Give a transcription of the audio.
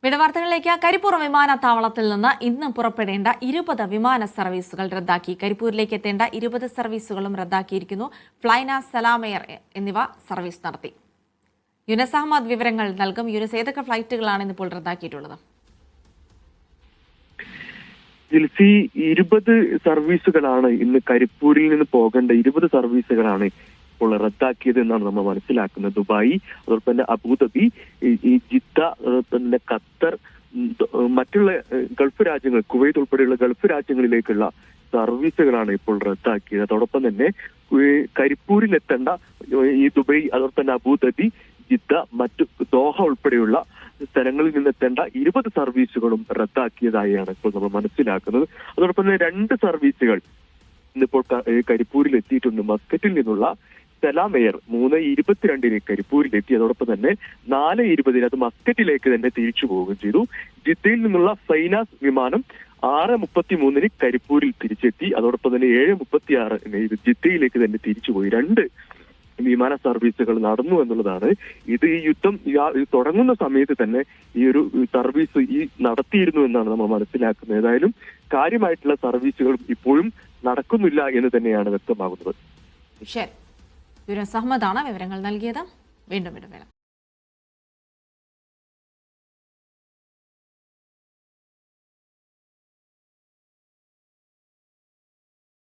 വിടവാർത്തകളിലേക്ക് കരിപ്പൂർ വിമാനത്താവളത്തിൽ നിന്ന് ഇന്ന് പുറപ്പെടേണ്ട 20 വിമാന സർവീസുകൾ റദ്ദാക്കി. കരിപ്പൂരിലേക്ക് എത്തേണ്ട 20 സർവീസുകളും റദ്ദാക്കിയിരിക്കുന്നു. ഫ്ലൈന, സലാം എയർ എന്നിവ സർവീസ് നടത്തി. യുനസ് അഹമ്മദ് വിവരങ്ങൾ നൽകും. യുനസ്, ഏതൊക്കെ ഫ്ലൈറ്റുകളാണ് ഇന്നിപ്പോൾ റദ്ദാക്കിയിട്ടുള്ളത്? 20 സർവീസുകളാണ് ഇന്ന് കരിപ്പൂരിൽ നിന്ന് പോകേണ്ട 20 സർവീസുകളാണ് ഇപ്പോൾ റദ്ദാക്കിയത് എന്നാണ് നമ്മൾ മനസ്സിലാക്കുന്നത്. ദുബായ്, അതോടൊപ്പം തന്നെ അബുദാബി, ജിദ്ദ, അതോടൊപ്പം തന്നെ ഖത്തർ, മറ്റുള്ള ഗൾഫ് രാജ്യങ്ങൾ, കുവൈത്ത് ഉൾപ്പെടെയുള്ള ഗൾഫ് രാജ്യങ്ങളിലേക്കുള്ള സർവീസുകളാണ് ഇപ്പോൾ റദ്ദാക്കിയത്. അതോടൊപ്പം തന്നെ കരിപ്പൂരിലെത്തേണ്ട ഈ ദുബായ്, അതോടൊപ്പം തന്നെ അബുദാബി, ജിദ്ദ, മറ്റു ദോഹ ഉൾപ്പെടെയുള്ള സ്ഥലങ്ങളിൽ നിന്നെത്തേണ്ട 20 സർവീസുകളും റദ്ദാക്കിയതായാണ് ഇപ്പോൾ നമ്മൾ മനസ്സിലാക്കുന്നത്. അതോടൊപ്പം തന്നെ 2 സർവീസുകൾ ഇന്നിപ്പോൾ കരിപ്പൂരിൽ എത്തിയിട്ടുണ്ട്. മസ്കറ്റിൽ നിന്നുള്ള സലാം എയർ 3:22 കരിപ്പൂരിലെത്തി. അതോടൊപ്പം തന്നെ 4:20 അത് മസ്കറ്റിലേക്ക് തന്നെ തിരിച്ചു പോവുകയും ചെയ്തു. ജിദ്ദയിൽ നിന്നുള്ള ഫൈനാസ് വിമാനം 6:33 കരിപ്പൂരിൽ തിരിച്ചെത്തി. അതോടൊപ്പം തന്നെ 7:36 ജിദ്ദയിലേക്ക് തന്നെ തിരിച്ചുപോയി. 2 വിമാന സർവീസുകൾ നടന്നു എന്നുള്ളതാണ്. ഇത് ഈ യുദ്ധം തുടങ്ങുന്ന സമയത്ത് തന്നെ ഈ ഒരു സർവീസ് നടത്തിയിരുന്നു എന്നാണ് നമ്മൾ മനസ്സിലാക്കുന്നത്. ഏതായാലും കാര്യമായിട്ടുള്ള സർവീസുകൾ ഇപ്പോഴും നടക്കുന്നില്ല എന്ന് തന്നെയാണ് വ്യക്തമാകുന്നത്. ശരി, യുനസ് അഹമ്മദാണ് വിവരങ്ങൾ നൽകിയത്. വീണ്ടും ഇടവേള.